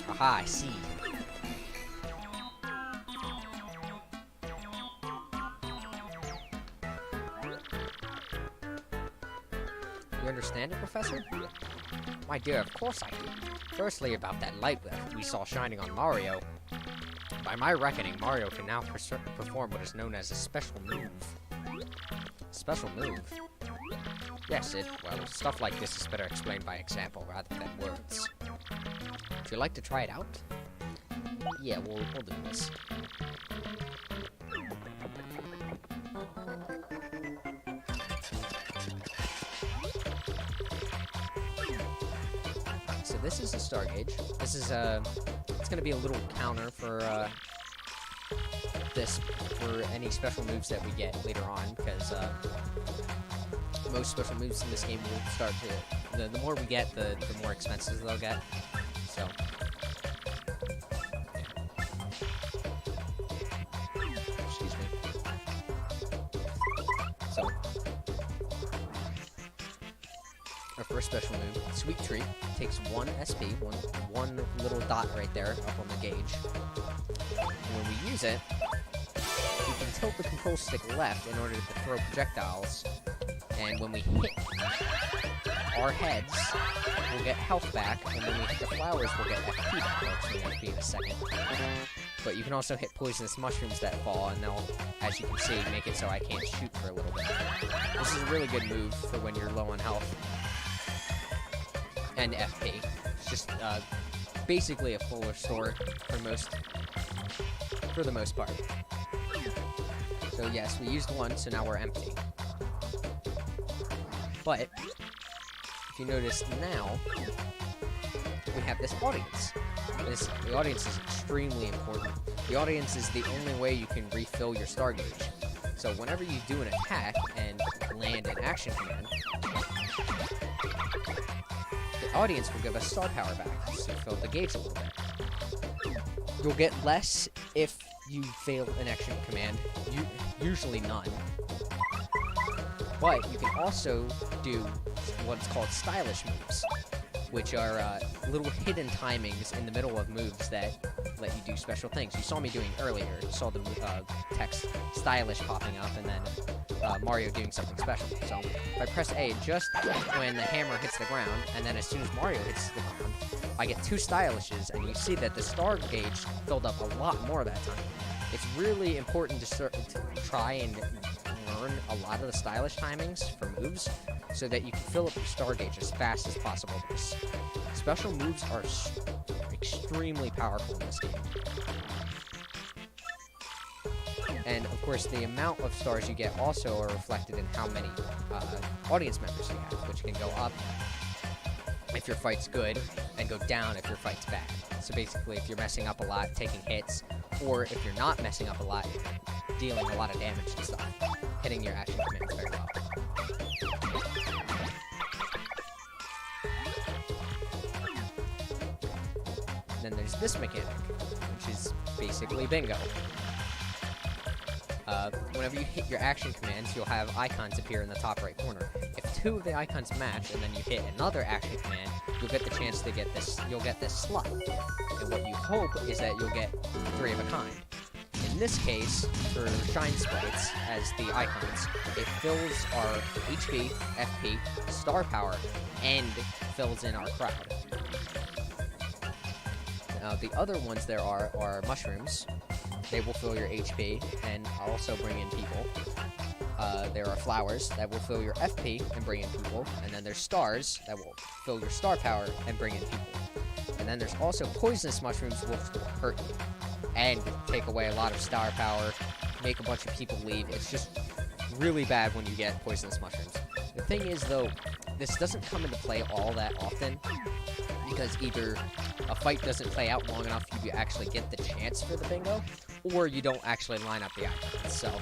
Aha, I see. You understand it, Professor? My dear, of course I do. Firstly, about that light that we saw shining on Mario. By my reckoning, Mario can now perform what is known as a special move. Special move? Yes, well, stuff like this is better explained by example rather than words. Would you like to try it out? Yeah, we'll do this. So this is a star gauge. This is it's gonna be a little counter for any special moves that we get later on, because most special moves in this game will start to the more we get, the more expensive they'll get. So excuse me. So our first special move, Sweet Treat, takes 1 SP, one little dot right there up on the gauge. And when we use it, we can tilt the control stick left in order to throw projectiles. And when we hit our heads, we'll get health back, and when we hit the flowers, we'll get FP back. I'll explain FP in a second. But you can also hit poisonous mushrooms that fall, and they'll, as you can see, make it so I can't shoot for a little bit. This is a really good move for when you're low on health. And FP. It's just basically a full restore for the most part. So yes, we used one, so now we're empty. But if you notice now, we have this audience. The audience is extremely important. The audience is the only way you can refill your star gauge. So whenever you do an attack and land an action command, the audience will give us star power back to fill the gauge a little bit. You'll get less if you fail an action command, usually none. But you can also do what's called stylish moves, which are little hidden timings in the middle of moves that let you do special things. You saw me doing earlier. You saw the text stylish popping up, and then Mario doing something special. So if I press A just when the hammer hits the ground, and then as soon as Mario hits the ground, I get 2 stylishes, and you see that the star gauge filled up a lot more that time. It's really important to try and learn a lot of the stylish timings for moves so that you can fill up your star gauge as fast as possible. Because special moves are extremely powerful in this game. And of course, the amount of stars you get also are reflected in how many audience members you have, which can go up if your fight's good, and go down if your fight's bad. So basically, if you're messing up a lot, taking hits, or if you're not messing up a lot, dealing a lot of damage and stuff, hitting your action commands very well. Then there's this mechanic, which is basically bingo. Whenever you hit your action commands, you'll have icons appear in the top right corner. If 2 of the icons match, and then you hit another action command, you'll get the chance to get this, you'll get this slot. And what you hope is that you'll get 3 of a kind. In this case, for Shine Sprites, as the icons, it fills our HP, FP, Star Power, and fills in our crowd. The other ones there are mushrooms. They will fill your HP and also bring in people. There are flowers that will fill your FP and bring in people. And then there's stars that will fill your star power and bring in people. And then there's also poisonous mushrooms which will hurt you and take away a lot of star power, make a bunch of people leave. It's just really bad when you get poisonous mushrooms. The thing is, though, this doesn't come into play all that often, because either a fight doesn't play out long enough for you to actually get the chance for the bingo, or you don't actually line up the icons. So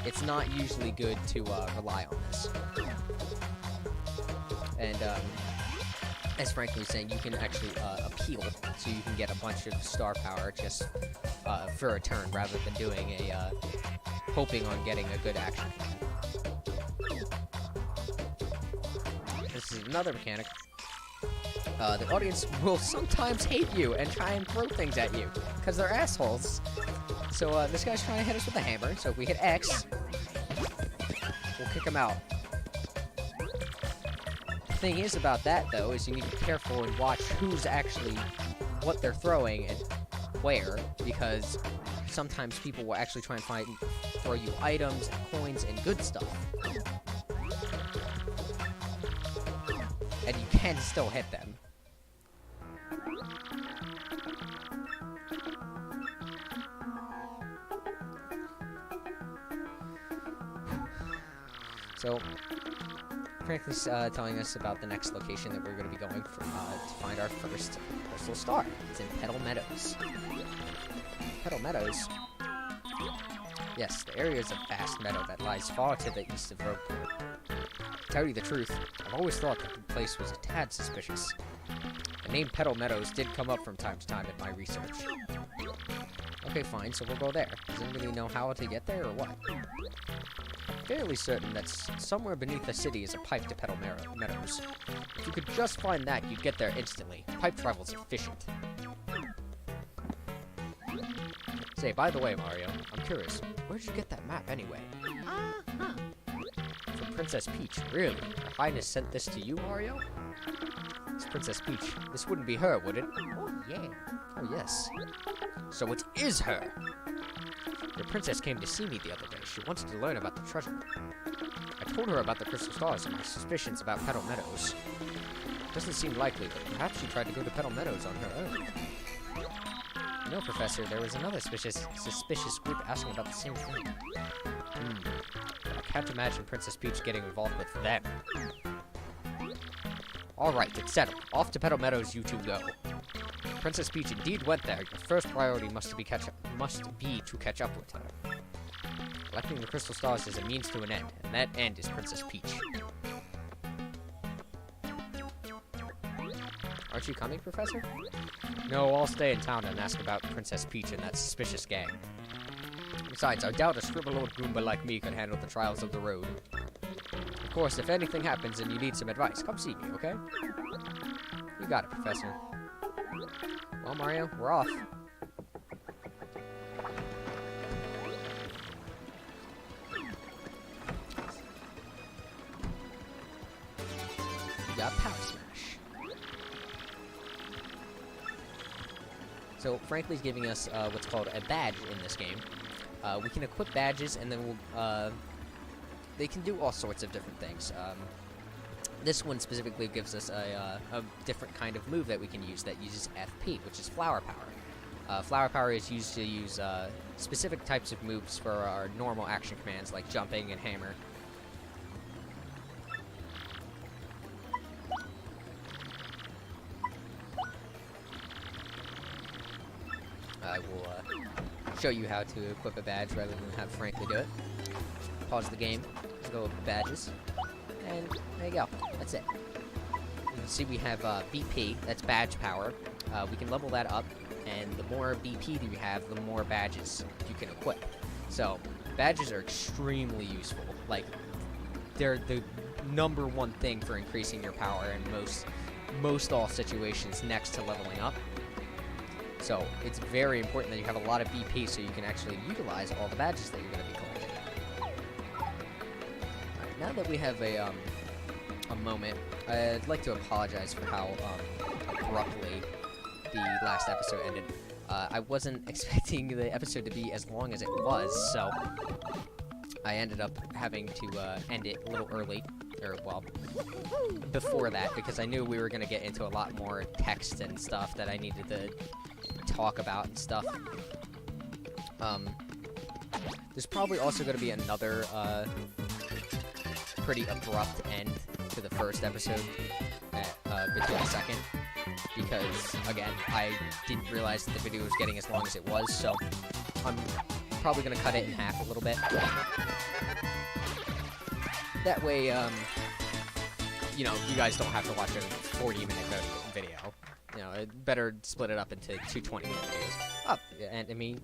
it's not usually good to rely on this. And as Frank was saying, you can actually appeal, so you can get a bunch of star power just for a turn, rather than doing a hoping on getting a good action command. This is another mechanic the audience will sometimes hate you and try and throw things at you, because they're assholes. So, this guy's trying to hit us with a hammer, so if we hit X, we'll kick him out. The thing is about that, though, is you need to be careful and watch who's actually, what they're throwing and where, because sometimes people will actually try and throw you items and coins and good stuff. And you can still hit them. So, Frankly's telling us about the next location that we're going to be going for, to find our first crystal star. It's in Petal Meadows. Petal Meadows? Yes, the area is a vast meadow that lies far to the east of Rogueport. To tell you the truth, I've always thought that the place was a tad suspicious. The name Petal Meadows did come up from time to time in my research. Okay, fine, so we'll go there. Does anybody know how to get there, or what? Fairly certain that somewhere beneath the city is a pipe to Petal Meadows. If you could just find that, you'd get there instantly. Pipe travel's efficient. Say, by the way, Mario, I'm curious, where'd you get that map anyway? From Princess Peach, really? Her Highness sent this to you, Mario? It's Princess Peach. This wouldn't be her, would it? Oh, yeah. Oh, yes. So it is her! The princess came to see me the other day. She wanted to learn about the treasure. I told her about the crystal stars and my suspicions about Petal Meadows. Doesn't seem likely, but perhaps she tried to go to Petal Meadows on her own. You know, Professor, there was another suspicious group asking about the same thing. But I can't imagine Princess Peach getting involved with them. Alright, it's settled. Off to Petal Meadows you two go. Princess Peach indeed went there. Your first priority must be to catch up with her. Collecting the crystal stars is a means to an end, and that end is Princess Peach. Aren't you coming, Professor? No, I'll stay in town and ask about Princess Peach and that suspicious gang. Besides, I doubt a scribble old Goomba like me could handle the trials of the road. Of course, if anything happens and you need some advice, come see me, okay? You got it, Professor. Well, Mario, we're off. We got Power Smash. So, Frankly's giving us what's called a badge in this game. We can equip badges, and then we'll, they can do all sorts of different things. This one specifically gives us a different kind of move that we can use that uses FP, which is Flower Power. Flower Power is used to use specific types of moves for our normal action commands, like jumping and hammer. I will show you how to equip a badge rather than have Frankly do it. Pause the game, let's go with badges. And there you go. That's it. You can see we have BP, that's badge power. We can level that up, and the more BP that you have, the more badges you can equip. So, badges are extremely useful. Like, they're the #1 thing for increasing your power in most all situations next to leveling up. So, it's very important that you have a lot of BP so you can actually utilize all the badges that you're going to be collecting. Now that we have a moment, I'd like to apologize for how abruptly the last episode ended. I wasn't expecting the episode to be as long as it was, so I ended up having to end it a little early, or, well, before that, because I knew we were going to get into a lot more text and stuff that I needed to talk about and stuff. There's probably also going to be another pretty abrupt end to the first episode between the second, because again I didn't realize that the video was getting as long as it was, so I'm probably gonna cut it in half a little bit. That way, you know, you guys don't have to watch a 40-minute video. You know, better split it up into 2 20-minute videos. Oh, enemy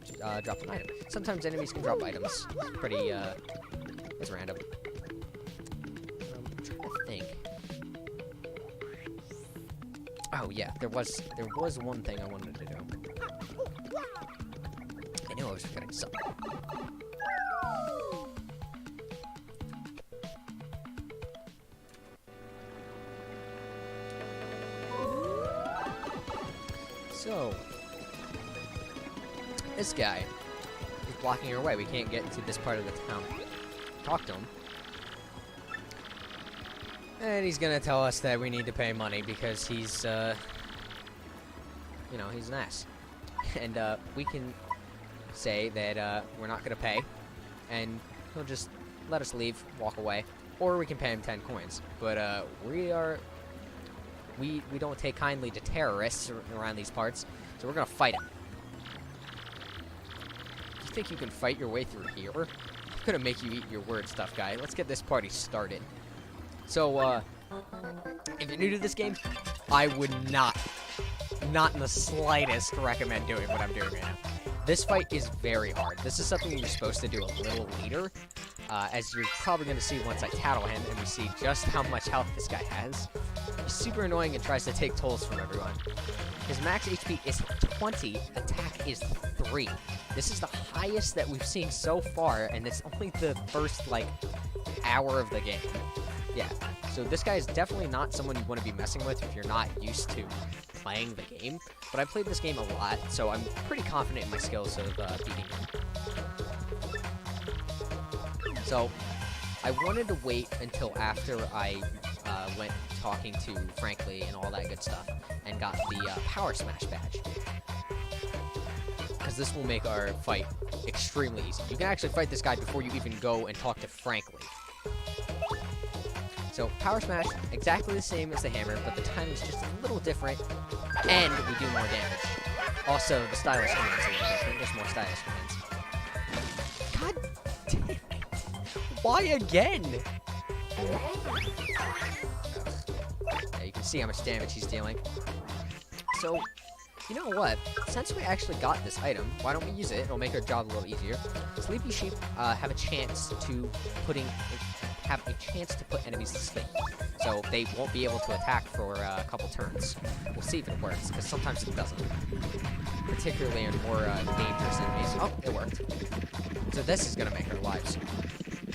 dropped an item. Sometimes enemies can drop items. Pretty it's random. I'm trying to think. Oh yeah, there was one thing I wanted to do. I knew I was forgetting something. So, this guy is blocking our way. We can't get to this part of the town. Talk to him. And he's gonna tell us that we need to pay money because he's, you know, he's an ass. And, we can say that, we're not gonna pay, and he'll just let us leave, walk away, or we can pay him 10 coins. But, we don't take kindly to terrorists around these parts, so we're gonna fight him. You think you can fight your way through here? I'm gonna make you eat your words, tough guy. Let's get this party started. So, if you're new to this game, I would not in the slightest recommend doing what I'm doing right now. This fight is very hard. This is something you're supposed to do a little later, as you're probably going to see once I tattle him and we see just how much health this guy has. He's super annoying and tries to take tolls from everyone. His max HP is 20, attack is 3. This is the highest that we've seen so far, and it's only the first, like, hour of the game. Yeah, so this guy is definitely not someone you want to be messing with if you're not used to playing the game. But I played this game a lot, so I'm pretty confident in my skills of beating him. So, I wanted to wait until after I went talking to Frankly and all that good stuff, and got the Power Smash badge. Because this will make our fight extremely easy. You can actually fight this guy before you even go and talk to Frankly. So, Power Smash, exactly the same as the hammer, but the timing is just a little different, and we do more damage. Also, the stylish commands are a little different. There's more stylish commands. God damn it! Why again? Yeah, you can see how much damage he's dealing. So, you know what? Since we actually got this item, why don't we use it? It'll make our job a little easier. Sleepy Sheep have a chance to put enemies to sleep, so they won't be able to attack for a couple turns. We'll see if it works, because sometimes it doesn't, particularly in more dangerous enemies. Oh, it worked. So this is gonna make our lives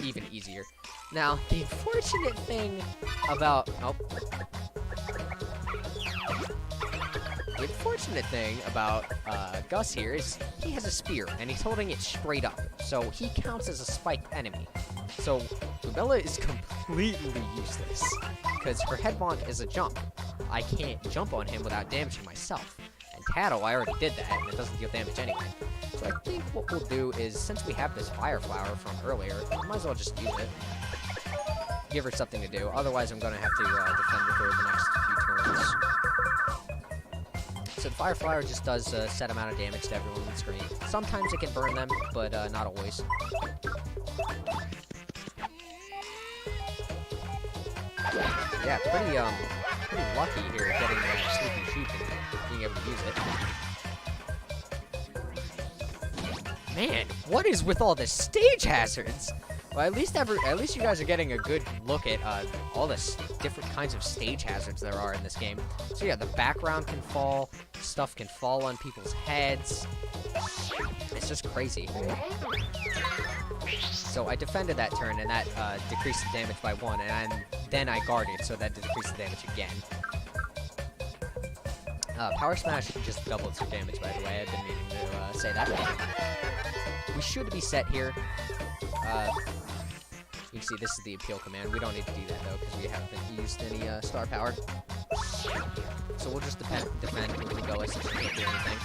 even easier. Now, the unfortunate thing about Gus here is he has a spear, and he's holding it straight up, so he counts as a spiked enemy. So, Bubella is completely useless, because her head bonk is a jump. I can't jump on him without damaging myself. And Tattle, I already did that, and it doesn't deal damage anyway. So I think what we'll do is, since we have this Fire Flower from earlier, we might as well just use it. Give her something to do, otherwise I'm going to have to defend with her the next few turns. So the Fire Flower just does a set amount of damage to everyone on the screen. Sometimes it can burn them, but not always. Yeah, pretty lucky here getting that Sleepy Sheep and being able to use it. Man, what is with all the stage hazards? Well, at least you guys are getting a good look at all the different kinds of stage hazards there are in this game. So yeah, the background can fall, stuff can fall on people's heads. It's just crazy. So I defended that turn, and that decreased the damage by 1, and then I guarded, so that decreased the damage again. Power Smash just doubles your damage, by the way. I've been meaning to say that. We should be set here. You can see this is the appeal command. We don't need to do that, though, because we haven't used any star power. So we'll just defend with the Goa since we can't do anything.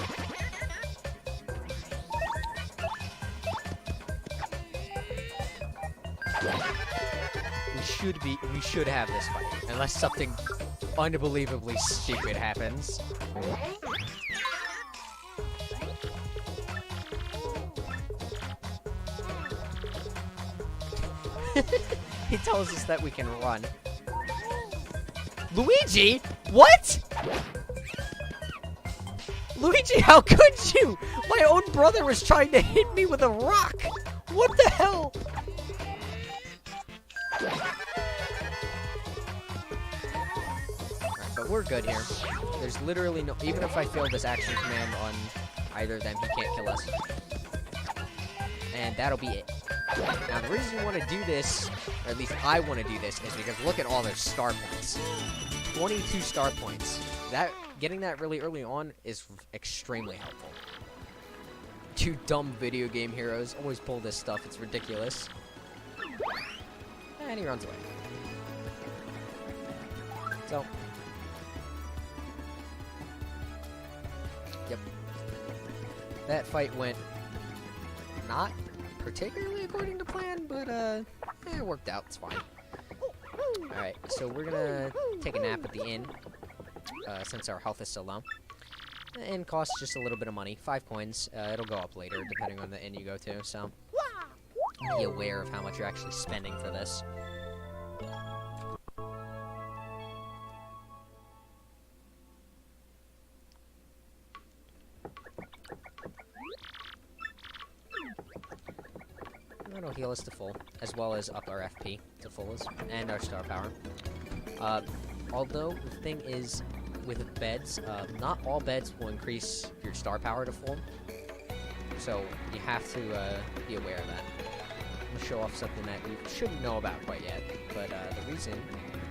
We should have this fight, unless something unbelievably stupid happens. He tells us that we can run. Luigi? What? Luigi, how could you? My own brother was trying to hit me with a rock. What the hell? Alright, but we're good here. There's literally no... Even if I fail this action command on either of them, he can't kill us. And that'll be it. Now, the reason you want to do this, or at least I want to do this, is because look at all those star points. 22 star points. Getting that really early on is extremely helpful. You dumb video game heroes always pull this stuff. It's ridiculous. And he runs away. So. Yep. That fight went not particularly according to plan, but it worked out. It's fine. Alright, so we're gonna take a nap at the inn, since our health is so low. The inn costs just a little bit of money, 5 coins. It'll go up later, depending on the inn you go to, so be aware of how much you're actually spending for this. That'll heal us to full, as well as up our FP to full, and our star power. Although, the thing is, with beds, not all beds will increase your star power to full. So, you have to be aware of that. I'm going to show off something that you shouldn't know about quite yet, but the reason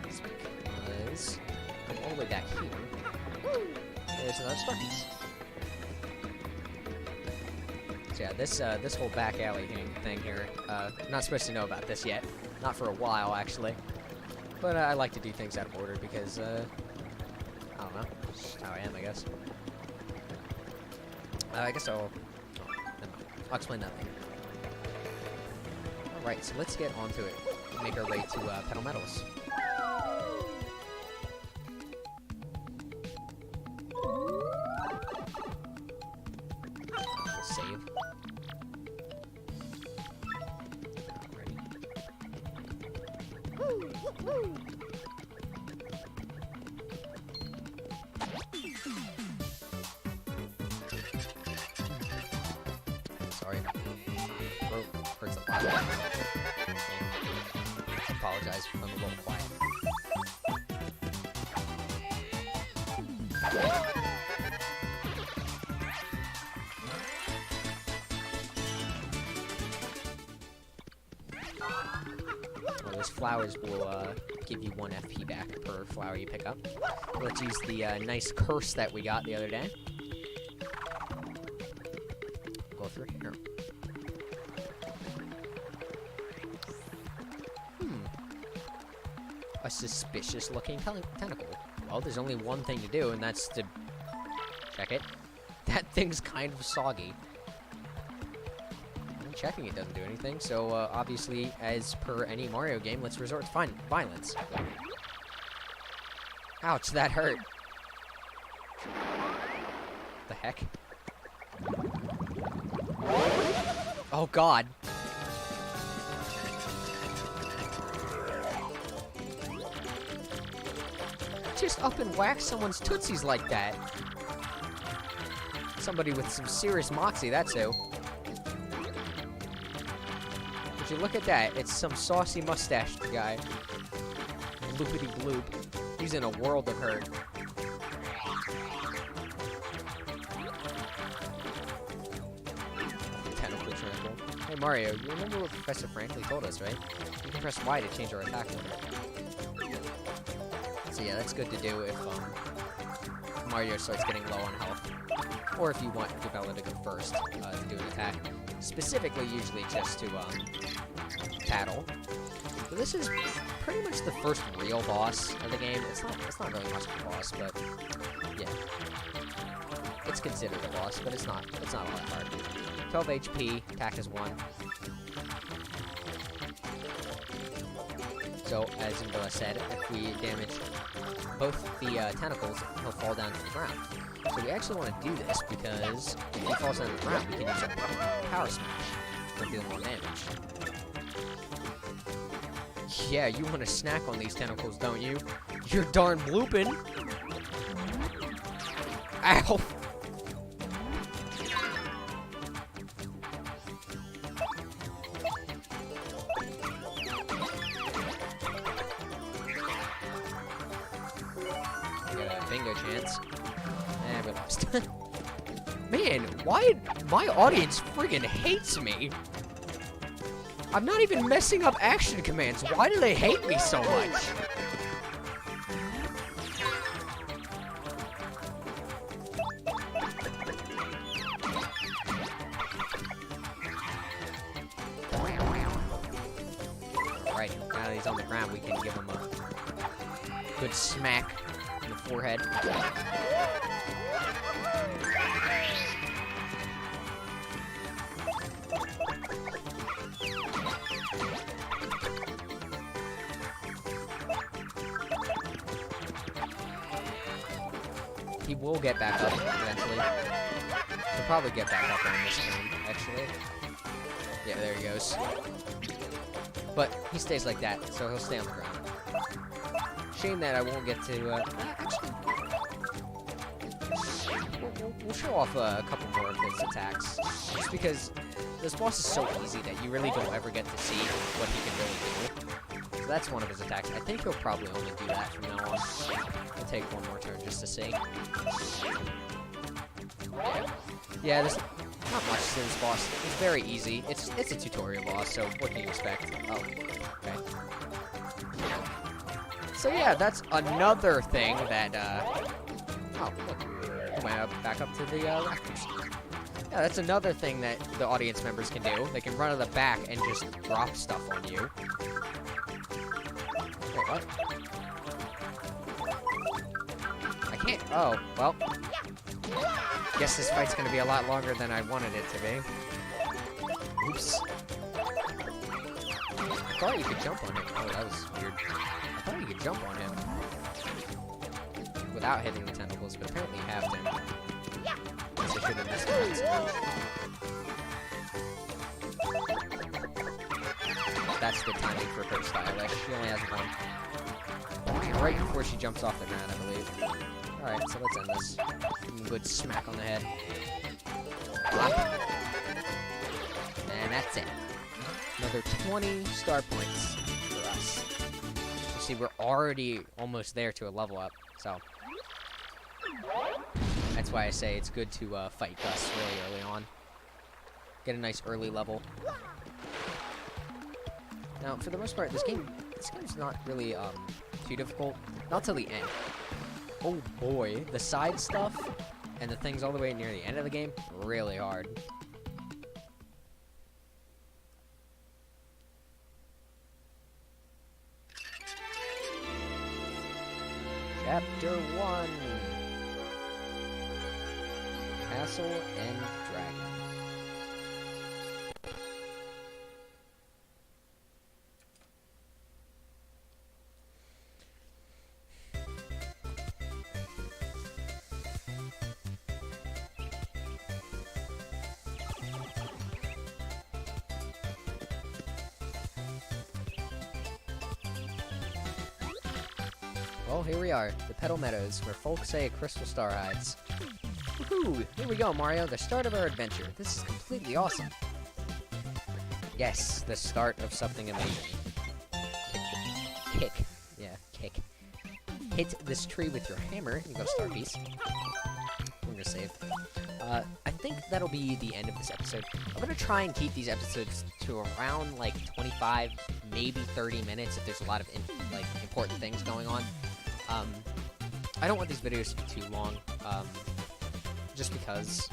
is because I'm all the way back here. There's another star piece. So yeah, this whole back alley thing here, not supposed to know about this yet. Not for a while, actually. But I like to do things out of order because, I don't know, just how I am, I guess. I guess I'll explain that later. Alright, so let's get onto it. Make our way to Petal Meadows. Save. Sorry. Throat hurts a lot. Apologize if I'm a little quiet. Well, those flowers will give you 1 FP back per flower you pick up. Let's use the nice curse that we got the other day. Go through here. A suspicious-looking tentacle. Well, there's only one thing to do, and that's to check it. That thing's kind of soggy. And checking it doesn't do anything, so obviously, as per any Mario game, let's resort to violence. Ouch, that hurt. The heck? Oh god. Just up and whack someone's tootsies like that. Somebody with some serious moxie, that's who. Would you look at that? It's some saucy mustached guy. Bloopity bloop. He's in a world of hurt. Tentacle trample. Hey Mario, you remember what Professor Franklin told us, right? You can press Y to change our attack order. So yeah, that's good to do if Mario starts getting low on health. Or if you want Gabella to go first to do an attack. Specifically, usually just to paddle. So this is pretty much the first real boss of the game. It's not really much of a boss, but yeah. It's considered a boss, but it's not all that hard. 12 HP, attack is 1. So, as Imboa said, if we damage both the tentacles, he'll fall down to the ground. So we actually want to do this because if he falls down to the ground, we can use a power smash to deal more damage. Yeah, you want to snack on these tentacles, don't you? You're darn blooping! Ow! commands. And we lost. Man, why my audience friggin' hates me? I'm not even messing up action commands. Why do they hate me so much? Right, now that he's on the ground, we can give him a good smack in the forehead. He will get back up eventually. He'll probably get back up on this turn, actually. Yeah, there he goes. But he stays like that, so he'll stay on the ground. Shame that I won't get to, actually, we'll show off a couple more of his attacks. Just because this boss is so easy that you really don't ever get to see what he can really do. So that's one of his attacks. I think he'll probably only do that from now on. I'll take one more turn just to see. Yeah, there's not much to this boss. It's very easy. It's a tutorial boss, so what can you expect? Oh, okay. So yeah, that's another thing that, oh, look. Back up to the, rafters. Yeah, that's another thing that the audience members can do. They can run to the back and just drop stuff on you. Wait, what? I can't, oh, well. Guess this fight's gonna be a lot longer than I wanted it to be. Oops. I thought you could jump on him. Oh, that was weird. I thought you could jump on him without hitting the tentacles, but apparently you have to. Guess I should have missed that so much. That's the timing for her stylish. She only has one. Right before she jumps off the ground, I believe. Alright, so let's end this. Give him a good smack on the head. And that's it. Another 20 star points for us. You see, we're already almost there to a level up, so that's why I say it's good to fight Gus really early on. Get a nice early level. Now, for the most part, this game's not really too difficult. Not till the end. Oh boy, the side stuff and the things all the way near the end of the game, really hard. Chapter 1. Castle and Dragon. Well, here we are, the Petal Meadows, where folks say a crystal star hides. Woohoo! Here we go, Mario, the start of our adventure. This is completely awesome. Yes, the start of something amazing. Kick. Yeah, kick. Hit this tree with your hammer. You got a star piece. I'm gonna save. I think that'll be the end of this episode. I'm gonna try and keep these episodes to around, like, 25, maybe 30 minutes if there's a lot of, important things going on. I don't want these videos to be too long, just because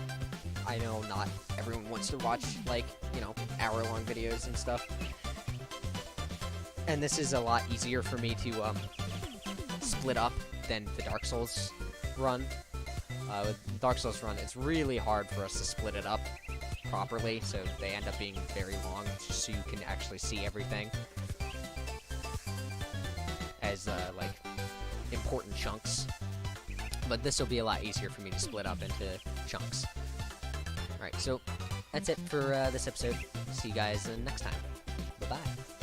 I know not everyone wants to watch, like, you know, hour-long videos and stuff. And this is a lot easier for me to, split up than the Dark Souls run. With Dark Souls run, it's really hard for us to split it up properly, so they end up being very long, just so you can actually see everything as, like, important chunks. But this will be a lot easier for me to split up into chunks. Alright, so that's it for this episode. See you guys next time. Bye-bye.